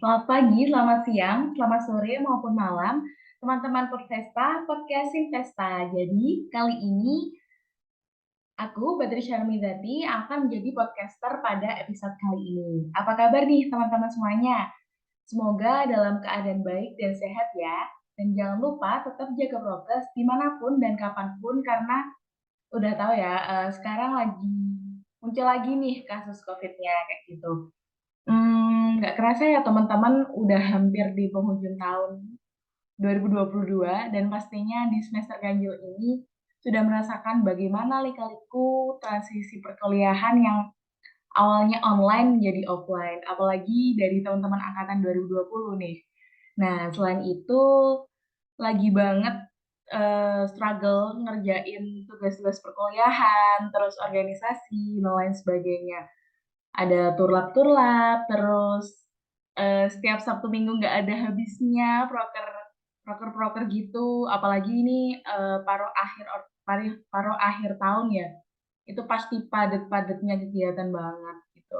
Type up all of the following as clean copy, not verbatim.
Selamat pagi, selamat siang, selamat sore maupun malam, teman-teman Purvesta, podcast Investa. Jadi, kali ini aku, Badri Syarmizati, akan menjadi podcaster pada episode kali ini. Apa kabar nih teman-teman semuanya? Semoga dalam keadaan baik dan sehat ya. Dan jangan lupa tetap jaga prokes dimanapun dan kapanpun karena udah tahu ya, sekarang lagi muncul lagi nih kasus COVID-nya kayak gitu. Nggak kerasa ya teman-teman udah hampir di penghujung tahun 2022 dan pastinya di semester ganjil ini sudah merasakan bagaimana lika-liku transisi perkuliahan yang awalnya online menjadi offline, apalagi dari teman-teman angkatan 2020 nih. Nah, selain itu lagi banget struggle ngerjain tugas-tugas perkuliahan, terus organisasi, dan lain sebagainya. Ada turlap-turlap, terus setiap Sabtu Minggu nggak ada habisnya, proker-proker gitu, apalagi ini paruh akhir tahun ya, itu pasti padet-padetnya kegiatan banget gitu.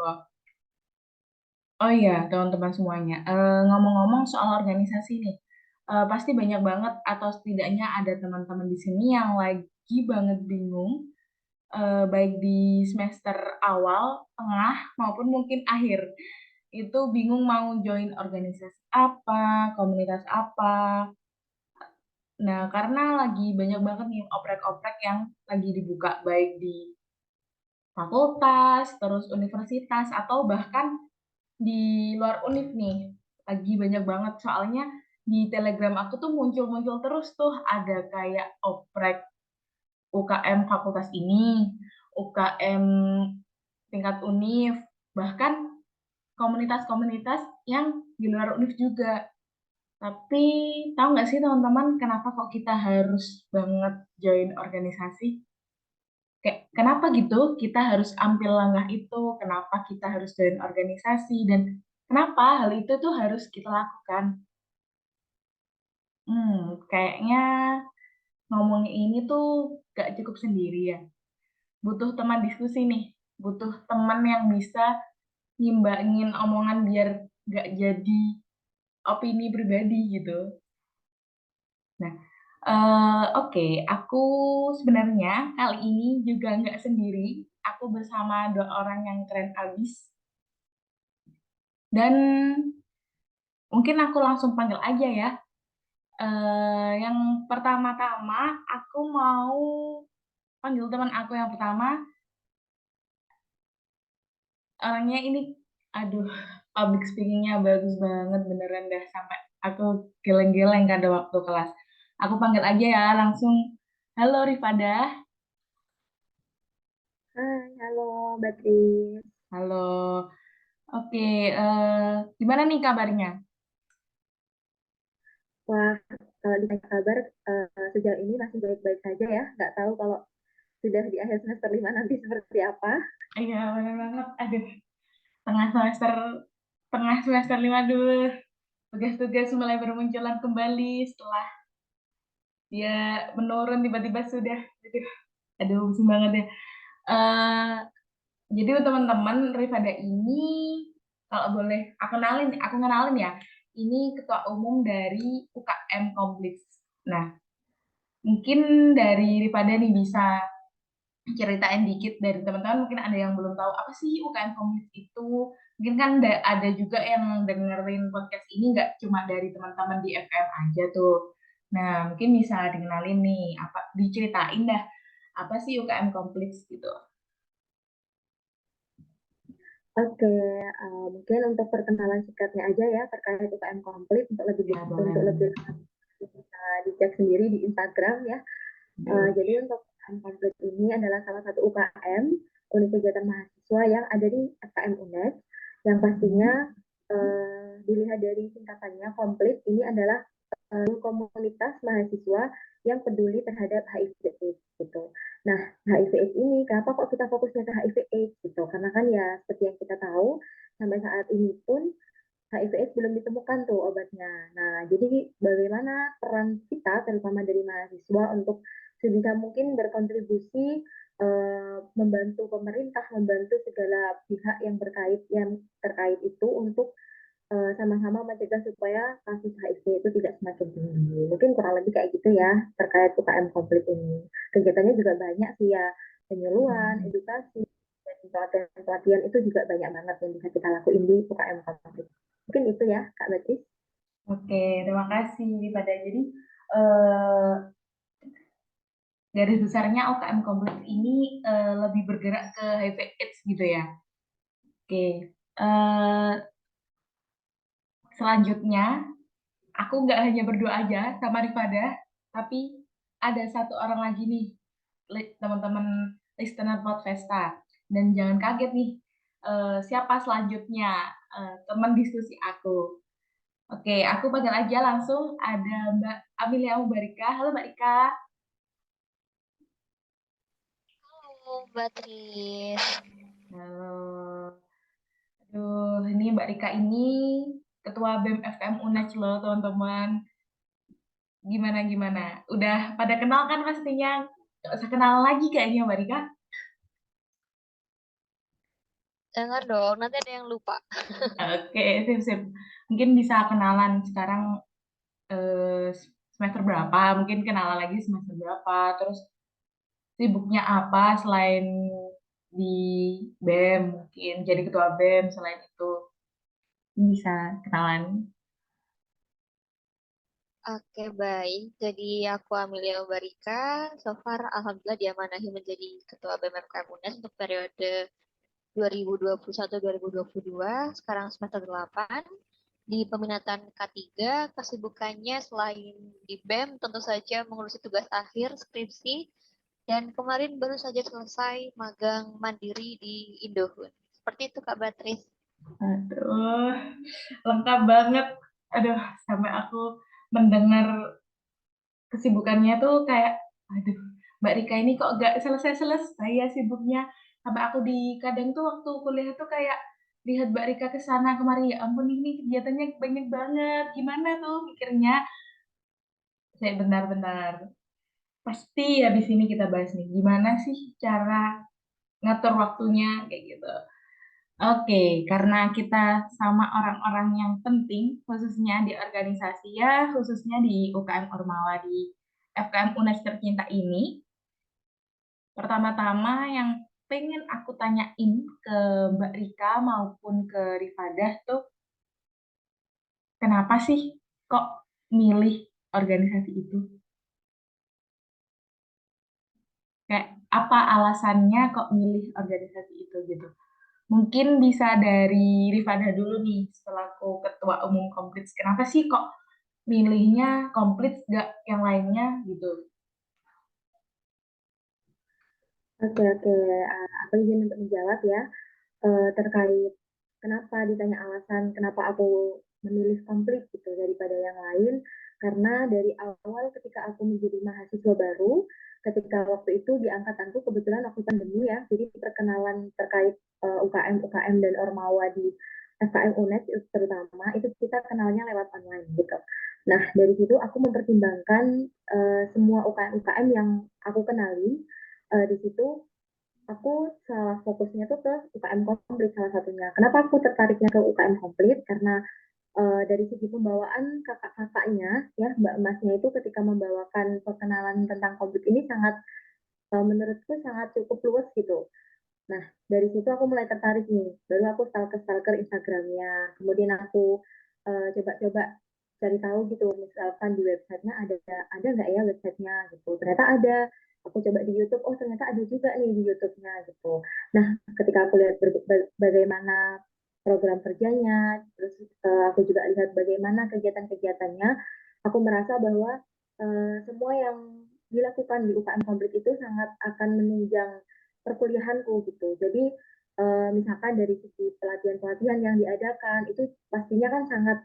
Oh iya, teman-teman semuanya, ngomong-ngomong soal organisasi nih, pasti banyak banget atau setidaknya ada teman-teman di sini yang lagi banget bingung, baik di semester awal, tengah, maupun mungkin akhir. Itu bingung mau join organisasi apa, komunitas apa. Nah, karena lagi banyak banget nih oprek-oprek yang lagi dibuka, baik di fakultas, terus universitas, atau bahkan di luar univ nih. Lagi banyak banget, soalnya di Telegram aku tuh muncul-muncul terus tuh, ada kayak oprek UKM fakultas ini, UKM tingkat univ, bahkan komunitas-komunitas yang di luar univ juga. Tapi tahu nggak sih teman-teman, kenapa kok kita harus banget join organisasi? Kayak kenapa gitu kita harus ambil langkah itu? Kenapa kita harus join organisasi? Dan kenapa hal itu tuh harus kita lakukan? Kayaknya ngomongin ini tuh gak cukup sendiri ya. Butuh teman diskusi nih. Butuh teman yang bisa ngimbangin omongan biar gak jadi opini pribadi gitu. Nah, oke, aku sebenarnya kali ini juga nggak sendiri. Aku bersama dua orang yang keren abis. Dan mungkin aku langsung panggil aja ya. Yang pertama-tama aku mau panggil teman aku yang pertama. Orangnya ini, aduh, public speakingnya bagus banget beneran dah sampai aku geleng-geleng kada waktu kelas. Aku panggil aja ya langsung. Halo Rifada. Hai, halo Mbak Tris. Halo. Oke, gimana nih kabarnya? Wah, kalau ditanya kabar, sejauh ini masih baik-baik saja ya. Nggak tahu kalau sudah di akhir semester 5 nanti seperti apa. Iya, bener banget. Aduh, tengah semester tengah semester 5 dulu. Tugas-tugas mulai bermunculan kembali setelah dia menurun tiba-tiba sudah. Aduh, pusing banget ya. Eh, jadi teman-teman, Rifada ini kalau boleh aku kenalin ya. Ini ketua umum dari UKM Kompleks. Nah, mungkin dari Rifada nih bisa ceritain dikit dari teman-teman, mungkin ada yang belum tahu apa sih UKM Kompleks itu. Mungkin kan ada juga yang dengerin podcast ini nggak cuma dari teman-teman di FM aja tuh. Nah, mungkin bisa dikenalin nih, apa diceritain dah apa sih UKM Kompleks gitu. Oke, mungkin untuk perkenalan singkatnya aja ya terkait UKM Komplit Ya, boleh, untuk boleh. lebih bisa dicek sendiri di Instagram ya. Aduh. Jadi untuk UKM Komplit ini adalah salah satu UKM, unit kegiatan mahasiswa yang ada di FKM UNED, yang pastinya Mhm. dilihat dari singkatannya Komplit ini adalah komunitas mahasiswa yang peduli terhadap HIV/AIDS gitu. Nah, HIV/AIDS ini kenapa kok kita fokusnya ke HIV/AIDS gitu? Karena kan ya seperti yang kita tahu sampai saat ini pun HIV/AIDS belum ditemukan tuh obatnya. Nah, jadi bagaimana peran kita terutama dari mahasiswa untuk sebisa mungkin berkontribusi membantu pemerintah, membantu segala pihak yang terkait itu untuk sama-sama mencegah supaya kasus HIV itu tidak semakin tinggi. Mungkin kurang lebih kayak gitu ya terkait UKM komplit ini. Kegiatannya juga banyak sih ya, penyuluhan, edukasi, dan pelatihan-pelatihan itu juga banyak banget yang bisa kita lakuin di UKM komplit. Mungkin itu ya, Kak Beatrice. Oke, terima kasih pada. Jadi eh, garis besarnya UKM Kompleks ini lebih bergerak ke HIV/AIDS gitu ya. Oke, selanjutnya aku nggak hanya berdua aja sama Rifada, tapi ada satu orang lagi nih, teman-teman listener Podfesta. Dan jangan kaget nih, siapa selanjutnya teman diskusi aku. Oke, aku panggil aja langsung ada Mbak Amelia Mubarika. Halo Mbak Rika. Halo, Mbak Tris. Halo. Aduh, ini Mbak Rika ini Ketua BEM FM UNED loh, teman-teman. Gimana? Udah pada kenal kan pastinya? Gak usah kenal lagi kayaknya Mbak Rika. Dengar dong, nanti ada yang lupa. Oke, sip. Mungkin bisa kenalan sekarang semester berapa, mungkin kenalan lagi semester berapa, terus sibuknya apa selain di BEM, mungkin jadi ketua BEM selain itu bisa kenalan. Oke, baik. Jadi aku Amelia Barika. So far, Alhamdulillah diamanahi menjadi Ketua BMFKM UNES untuk periode 2021-2022. Sekarang semester 8. Di peminatan K3, kesibukannya selain di BEM, tentu saja mengurusi tugas akhir, skripsi, dan kemarin baru saja selesai magang mandiri di Indohun. Seperti itu, Kak Batris. Aduh, lengkap banget. Aduh, sampai aku mendengar kesibukannya tuh kayak, aduh, Mbak Rika ini kok gak selesai-selesai ya sibuknya. Sampai aku di kadang tuh waktu kuliah tuh kayak lihat Mbak Rika ke sana kemari, ya ampun ini kegiatannya banyak banget. Gimana tuh mikirnya? Saya benar-benar pasti habis ini kita bahas nih, gimana sih cara ngatur waktunya kayak gitu. Oke, karena kita sama orang-orang yang penting, khususnya di organisasi ya, khususnya di UKM Ormawa di FKM UNES tercinta ini, pertama-tama yang pengen aku tanyain ke Mbak Rika maupun ke Rifadah tuh, kenapa sih kok milih organisasi itu? Kayak apa alasannya kok milih organisasi itu gitu? Mungkin bisa dari Rifana dulu nih, selaku Ketua Umum Komplits. Kenapa sih kok milihnya Komplits gak yang lainnya gitu? Oke. Aku izin untuk menjawab ya. Terkait kenapa ditanya alasan kenapa aku memilih komplit gitu daripada yang lain, karena dari awal ketika aku menjadi mahasiswa baru, ketika waktu itu di angkatanku kebetulan waktu pandemi ya, jadi perkenalan terkait UKM dan Ormawa di FKM UNED terutama itu kita kenalnya lewat online gitu. Nah, dari situ aku mempertimbangkan semua UKM-UKM yang aku kenali. Di situ aku salah fokusnya tuh ke UKM komplit salah satunya. Kenapa aku tertariknya ke UKM komplit? Karena dari segi pembawaan kakak-kakaknya, ya Mbak Emasnya itu ketika membawakan perkenalan tentang komplit ini sangat, menurutku sangat cukup luas gitu. Nah, dari situ aku mulai tertarik nih. Baru aku stalker Instagramnya. Kemudian aku coba-coba cari tahu gitu, misalkan di websitenya ada nggak ya websitenya gitu. Ternyata ada. Aku coba di YouTube, oh ternyata ada juga nih di YouTube-nya gitu. Nah, ketika aku lihat bagaimana program kerjanya, terus aku juga lihat bagaimana kegiatan-kegiatannya, aku merasa bahwa semua yang dilakukan di UKM Komplit itu sangat akan menunjang perkuliahanku gitu. Jadi misalkan dari sisi pelatihan-pelatihan yang diadakan itu pastinya kan sangat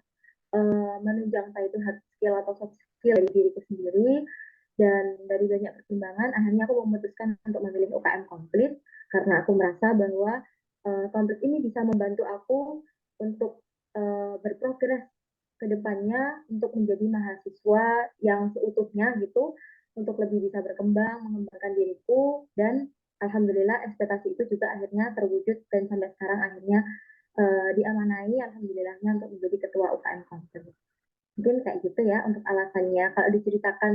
menunjang entah itu hard skill atau soft skill dari diriku sendiri, dan dari banyak pertimbangan akhirnya aku memutuskan untuk memilih UKM komplit karena aku merasa bahwa komplit ini bisa membantu aku untuk berprogres ke depannya untuk menjadi mahasiswa yang seutuhnya gitu, untuk lebih bisa berkembang, mengembangkan diriku, dan alhamdulillah ekspektasi itu juga akhirnya terwujud dan sampai sekarang akhirnya diamanai alhamdulillahnya untuk menjadi gitu ya untuk alasannya. Kalau diceritakan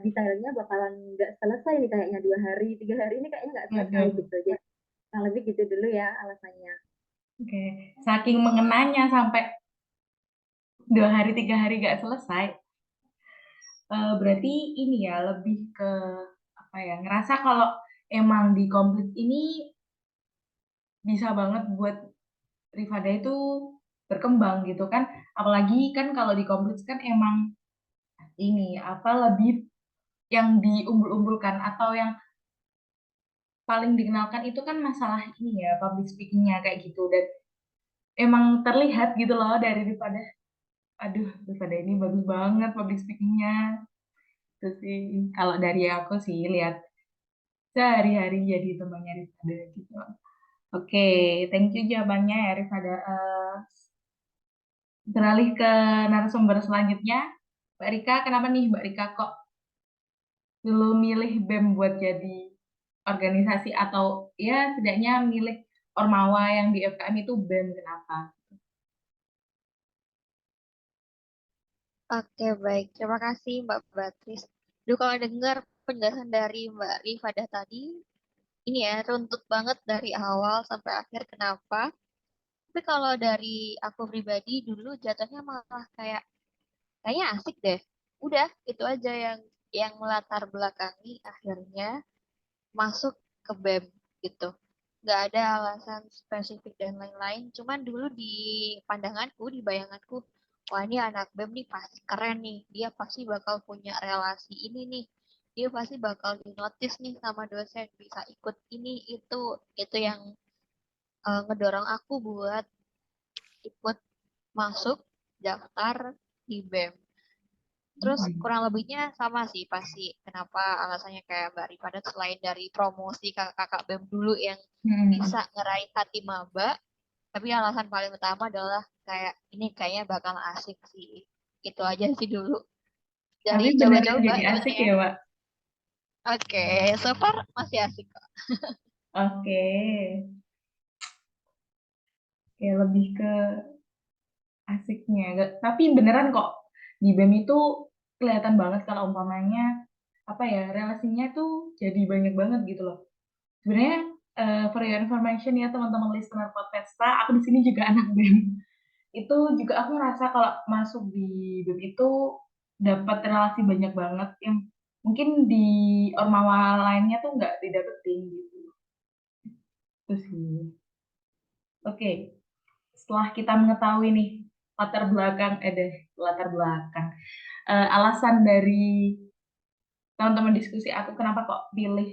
detailnya bakalan nggak selesai nih kayaknya 2 hari, 3 hari ini kayaknya nggak selesai Waduh. gitu. Jadi kurang lebih gitu dulu ya alasannya. Oke. Saking mengenanya sampai 2 hari 3 hari gak selesai. Berarti ini ya lebih ke apa ya, ngerasa kalau emang di komplit ini bisa banget buat Rifada itu berkembang gitu kan. Apalagi kan kalau di komplit kan emang ini apa lebih yang diunggul-unggulkan atau yang paling dikenalkan itu kan masalah ini ya public speakingnya kayak gitu, dan emang terlihat gitu loh dari Rifada. Aduh, Rifada ini bagus banget public speakingnya. Itu sih kalau dari aku sih lihat sehari-hari jadi temannya Rifada gitu. Oke, thank you jawabannya ya Rifada. Beralih ke narasumber selanjutnya, Mbak Rika. Kenapa nih Mbak Rika kok dulu milih BEM buat jadi organisasi, atau ya setidaknya milih Ormawa yang di FKM itu BEM, kenapa? Oke, baik. Terima kasih Mbak Beatrice. Duh, kalau dengar penjelasan dari Mbak Rifada tadi, ini ya, runtut banget dari awal sampai akhir kenapa. Tapi kalau dari aku pribadi dulu jatuhnya malah kayaknya asik deh. Udah, itu aja yang melatar belakangi akhirnya masuk ke BEM gitu. Nggak ada alasan spesifik dan lain-lain. Cuman dulu di pandanganku, di bayanganku, wah ini anak BEM nih pasti keren nih. Dia pasti bakal punya relasi ini nih. Dia pasti bakal dinotis nih sama dosen, bisa ikut ini itu. Itu yang ngedorong aku buat ikut masuk daftar di BEM. Terus Hmm. kurang lebihnya sama sih pasti. Kenapa alasannya kayak Mbak Rifada selain dari promosi kakak-kakak BEM dulu yang bisa Hmm. ngeraih hati maba, tapi alasan paling utama adalah kayak ini kayaknya bakal asik sih. Itu aja sih dulu dari Tapi beneran coba-coba jadi asik sebenarnya. ya, Pak? Oke, so far masih asik kok. Oke. Kayak lebih ke asiknya. Tapi beneran kok di BEM itu kelihatan banget kalau umpamanya apa ya, relasinya tuh jadi banyak banget gitu loh. Sebenarnya for your information ya teman-teman listener Podpesta, aku di sini juga anak BEM. Itu juga aku ngerasa kalau masuk di BEM itu dapat relasi banyak banget yang mungkin di ormawa lainnya tuh nggak didapetin gitu. Itu sih. Oke, setelah kita mengetahui nih latar belakang, alasan dari teman-teman diskusi aku kenapa kok pilih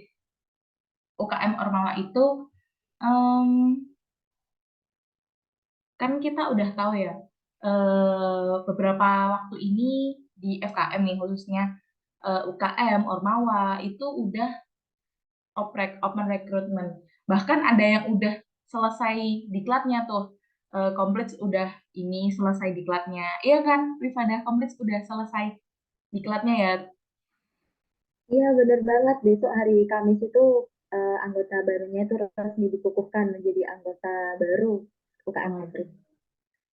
UKM Ormawa itu, em, kan kita udah tahu ya, beberapa waktu ini di FKM nih khususnya, UKM Ormawa itu udah open recruitment. Bahkan ada yang udah selesai diklatnya tuh, komplits udah ini selesai diklatnya. Iya kan, Rifada, komplits udah selesai diklatnya ya. Iya bener banget, besok hari Kamis itu anggota barunya itu resmi dikukuhkan menjadi anggota baru UKM Waduh, Hybrid.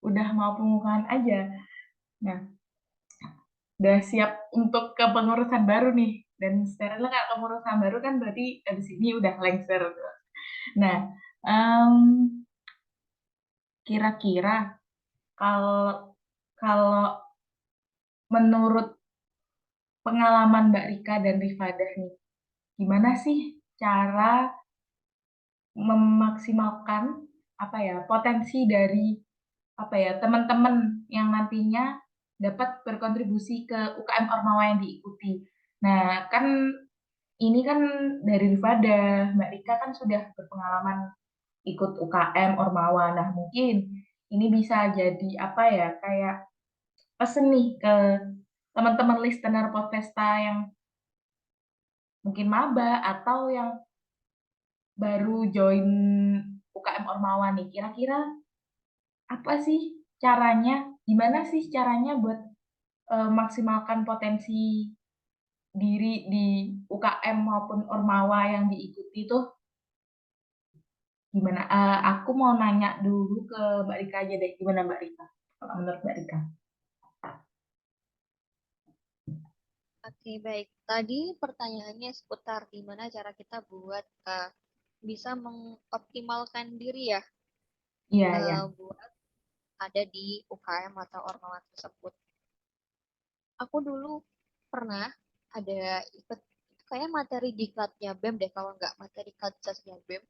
udah mau pengukuhan aja. Nah, udah siap untuk kepengurusan baru nih. Dan sekarang kalau kepengurusan baru kan berarti abis ini udah lengser. Nah, em, kira-kira kalau kalau menurut pengalaman Mbak Rika dan Rifada nih, gimana sih cara memaksimalkan apa ya potensi dari apa ya teman-teman yang nantinya dapat berkontribusi ke UKM Ormawa yang diikuti. Nah, kan ini kan dari Rifada, Mbak Rika kan sudah berpengalaman ikut UKM Ormawa. Nah, mungkin ini bisa jadi apa ya, kayak pesen nih ke teman-teman listener Podfesta yang mungkin maba atau yang baru join UKM Ormawa nih. Kira-kira apa sih caranya? Gimana sih caranya buat maksimalkan potensi diri di UKM maupun Ormawa yang diikuti tuh gimana? Aku mau nanya dulu ke Mbak Rika aja deh. Gimana Mbak Rika? Kalau menurut Mbak Rika? Oke, baik. Tadi pertanyaannya seputar gimana cara kita buat bisa mengoptimalkan diri ya, Iya, ya. buat ada di UKM atau ormawa tersebut. Aku dulu pernah ada ikut kayak materi diklatnya BEM deh, kalau nggak materi kaderisasinya BEM.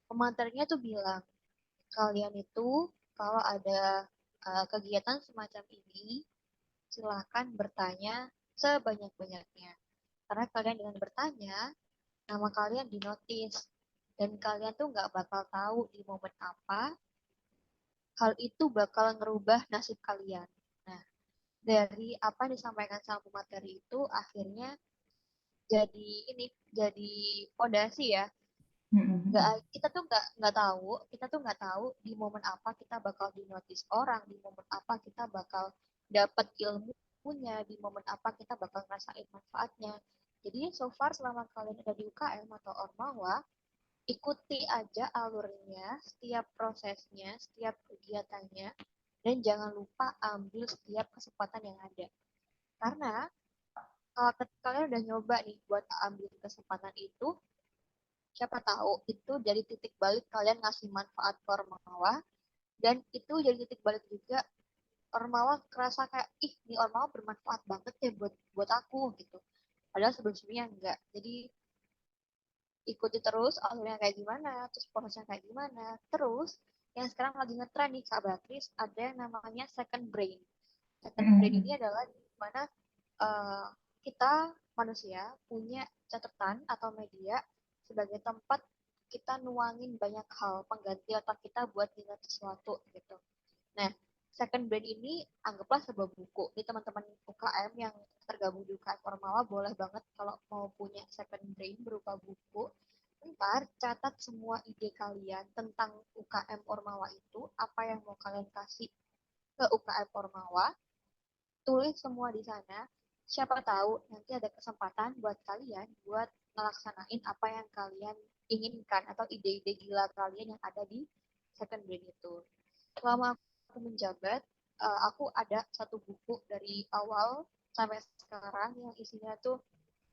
Pematerinya tuh bilang, kalian itu kalau ada kegiatan semacam ini, silahkan bertanya sebanyak-banyaknya. Karena kalian dengan bertanya, nama kalian dinotis. Dan kalian tuh nggak bakal tahu di momen apa hal itu bakal ngerubah nasib kalian. Nah, dari apa yang disampaikan sama pemateri itu, akhirnya jadi ini, jadi fondasi ya. Nggak, Mm-mm. kita tuh nggak tahu di momen apa kita bakal dinotis orang, di momen apa kita bakal dapat ilmunya, di momen apa kita bakal ngerasain manfaatnya. Jadi so far selama kalian ada di UKM atau Ormawa, ikuti aja alurnya, setiap prosesnya, setiap kegiatannya, dan jangan lupa ambil setiap kesempatan yang ada. Karena kalau kalian udah nyoba nih buat ambil kesempatan itu, siapa tahu itu jadi titik balik kalian ngasih manfaat ke Ormawa, dan itu jadi titik balik juga Ormawa kerasa kayak, ih, ini Ormawa bermanfaat banget ya buat buat aku gitu. Padahal sebelumnya enggak. Jadi ikuti terus alurnya kayak gimana, terus prosesnya kayak gimana. Terus yang sekarang lagi ngetren nih Kak Beatrice, ada yang namanya second brain. Second brain ini Mm-mm. adalah di mana uh, kita manusia punya catatan atau media sebagai tempat kita nuangin banyak hal pengganti otak kita buat ingat sesuatu gitu. Nah, second brain ini anggaplah sebuah buku. Ini teman-teman UKM yang tergabung di UKM Ormawa boleh banget kalau mau punya second brain berupa buku. Ntar catat semua ide kalian tentang UKM Ormawa itu, apa yang mau kalian kasih ke UKM Ormawa, tulis semua di sana. Siapa tahu nanti ada kesempatan buat kalian buat melaksanain apa yang kalian inginkan atau ide-ide gila kalian yang ada di second brain itu. Selama aku menjabat, aku ada satu buku dari awal sampai sekarang yang isinya tuh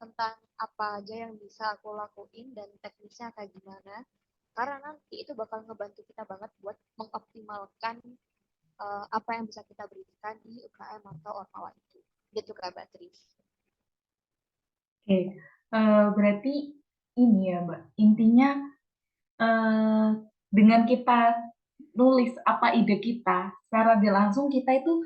tentang apa aja yang bisa aku lakuin dan teknisnya kayak gimana. Karena nanti itu bakal ngebantu kita banget buat mengoptimalkan apa yang bisa kita berikan di UKM atau Ormawa itu. Gitu Kak Beatrice. Oke, berarti ini ya, Mbak. Intinya eh, dengan kita nulis apa ide kita, secara tidak langsung kita itu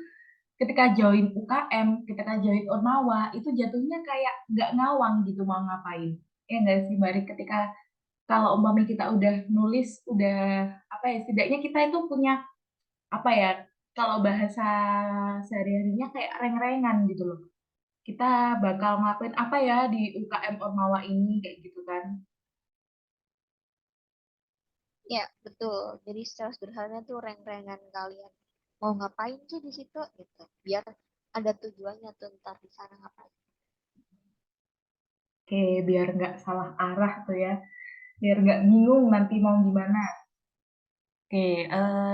ketika join UKM, ketika join Ormawa, itu jatuhnya kayak nggak ngawang gitu mau ngapain. Ya nggak sih, Mbak? Ketika kalau umpamanya kita udah nulis, udah apa ya, setidaknya kita itu punya apa ya, kalau bahasa sehari-harinya kayak reng-rengan gitu loh. Kita bakal ngelakuin apa ya di UKM Ormawa ini kayak gitu kan. Ya, betul. Jadi secara sederhana tuh reng-rengan kalian. Mau ngapain sih di situ gitu. Biar ada tujuannya tuh ntar di sana ngapain. Oke, biar nggak salah arah tuh ya. Biar nggak bingung nanti mau gimana. Oke,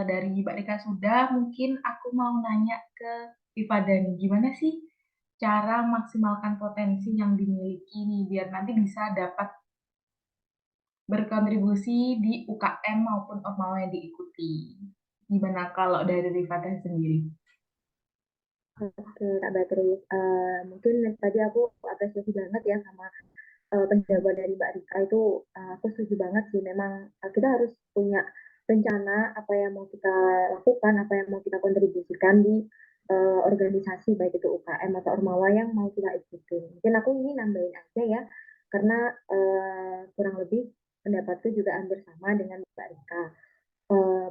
dari Mbak Rika sudah, mungkin aku mau nanya ke Iva dan gimana sih cara maksimalkan potensi yang dimiliki nih biar nanti bisa dapat berkontribusi di UKM maupun Ormawa yang diikuti. Gimana kalau dari Rifada sendiri? Oke, Kak Beatrice. Mungkin tadi aku apresiasi banget ya sama penjawaban dari Mbak Rika itu. Aku setuju banget sih. Memang kita harus punya rencana apa yang mau kita lakukan, apa yang mau kita kontribusikan di organisasi, baik itu UKM atau Ormawa yang mau kita ikutin. Mungkin aku ini nambahin aja ya, karena kurang lebih pendapatku juga hampir sama dengan Mbak Rika.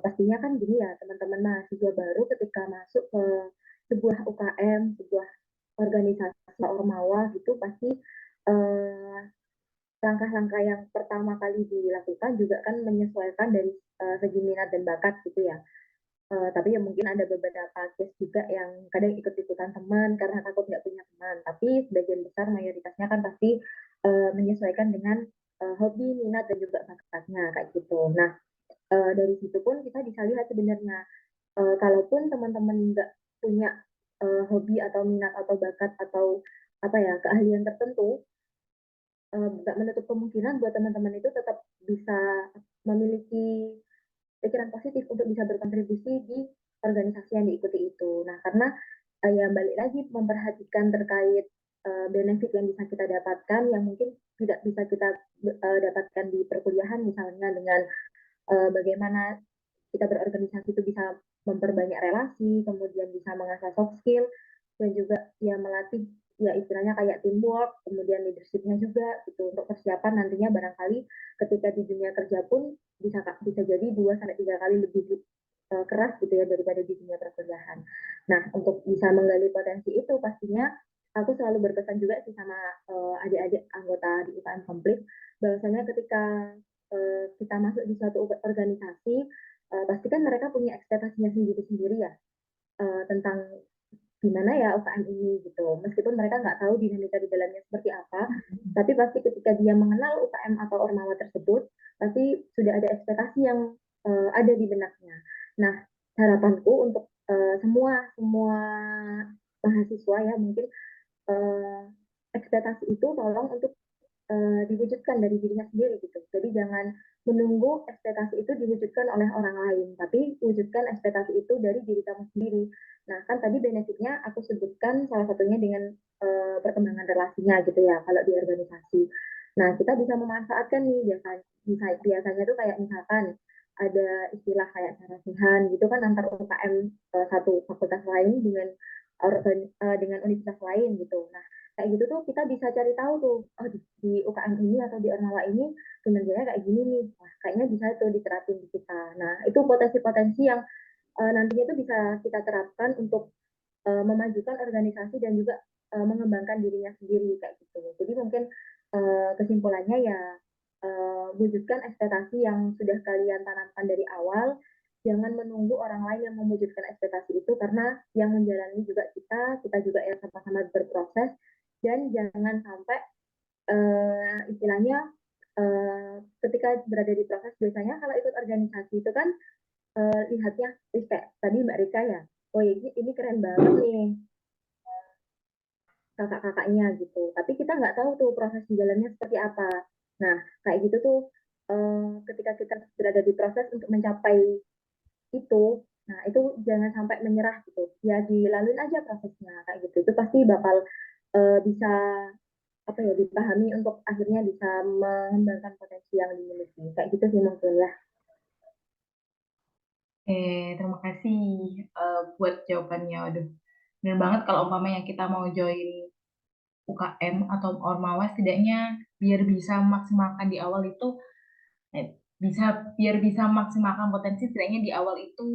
Pastinya kan gini ya, teman-teman mahasiswa baru ketika masuk ke sebuah UKM, sebuah organisasi Ormawa gitu, pasti eh, langkah-langkah yang pertama kali dilakukan juga kan menyesuaikan dari segi minat dan bakat gitu ya. Tapi ya mungkin ada beberapa case juga yang kadang ikut-ikutan teman karena takut nggak punya teman. Tapi sebagian besar mayoritasnya kan pasti menyesuaikan dengan hobi, minat, dan juga bakatnya kayak gitu. Nah, dari situ pun kita bisa lihat sebenarnya kalaupun teman-teman nggak punya hobi atau minat atau bakat atau apa ya, keahlian tertentu, nggak menutup kemungkinan buat teman-teman itu tetap bisa memiliki pikiran positif untuk bisa berkontribusi di organisasi yang diikuti itu. Nah, karena ya balik lagi memperhatikan terkait benefit yang bisa kita dapatkan yang mungkin tidak bisa kita dapatkan di perkuliahan, misalnya dengan bagaimana kita berorganisasi itu bisa memperbanyak relasi, kemudian bisa mengasah soft skill, dan juga ya melatih ya istilahnya kayak teamwork, kemudian leadershipnya juga gitu untuk persiapan nantinya barangkali ketika di dunia kerja pun bisa jadi 2 sampai 3 kali lebih keras gitu ya daripada di dunia perkuliahan. Nah, untuk bisa menggali potensi itu pastinya aku selalu berpesan juga sih sama adik-adik anggota di UKM Komplit bahwasanya ketika kita masuk di suatu organisasi pasti kan mereka punya ekspektasinya sendiri-sendiri ya tentang gimana ya UKM ini gitu. Meskipun mereka nggak tahu dinamika di dalamnya seperti apa, tapi pasti ketika dia mengenal UKM atau Ormawa tersebut, pasti sudah ada ekspektasi yang ada di benaknya. Nah, harapanku untuk semua semua mahasiswa ya mungkin uh, ekspektasi itu tolong untuk diwujudkan dari dirinya sendiri gitu. Jadi jangan menunggu ekspektasi itu diwujudkan oleh orang lain, tapi wujudkan ekspektasi itu dari diri kamu sendiri. Nah, kan tadi benefitnya aku sebutkan salah satunya dengan perkembangan relasinya gitu ya, kalau di organisasi. Nah, kita bisa memanfaatkan nih biasanya tuh kayak misalkan ada istilah kayak sarasehan gitu kan antar UKM satu fakultas lain dengan universitas lain gitu. Nah, kayak gitu tuh kita bisa cari tahu tuh oh di UKM ini atau di Ormawa ini kinerjanya kayak gini nih. Wah, kayaknya bisa tuh diterapin di kita. Nah, itu potensi-potensi yang nantinya itu bisa kita terapkan untuk memajukan organisasi dan juga mengembangkan dirinya sendiri kayak gitu. Jadi mungkin kesimpulannya ya wujudkan ekspektasi yang sudah kalian tanamkan dari awal. Jangan menunggu orang lain yang mewujudkan ekspektasi itu karena yang menjalani juga kita juga yang sama-sama berproses dan jangan sampai istilahnya ketika berada di proses biasanya kalau ikut organisasi itu kan lihatnya kayak tadi Mbak Rika ya, oh ini keren banget nih kakak-kakaknya gitu. Tapi kita nggak tahu tuh proses di dalamnya seperti apa. Nah, kayak gitu tuh ketika kita berada di proses untuk mencapai itu, nah itu jangan sampai menyerah gitu. Ya dilaluin aja prosesnya kayak gitu. Itu pasti bakal bisa apa ya dipahami untuk akhirnya bisa mengembangkan potensi yang dimiliki. Kayak gitu sih mungkin ya. Terima kasih buat jawabannya. Waduh, benar banget kalau umpamanya kita mau join UKM atau Ormawa, setidaknya biar bisa memaksimalkan di awal itu, biar bisa memaksimalkan potensi, setidaknya di awal itu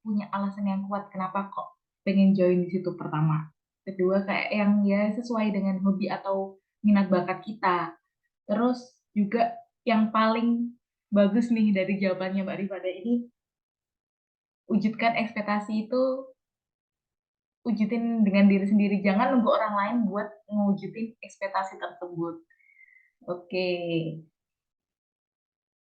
punya alasan yang kuat kenapa kok pengen join di situ pertama. Kedua, kayak yang ya sesuai dengan hobi atau minat bakat kita. Terus juga yang paling bagus nih dari jawabannya Mbak Rifada ini, wujudkan ekspektasi itu, wujudin dengan diri sendiri. Jangan nunggu orang lain buat ngewujudin ekspektasi tersebut. Oke.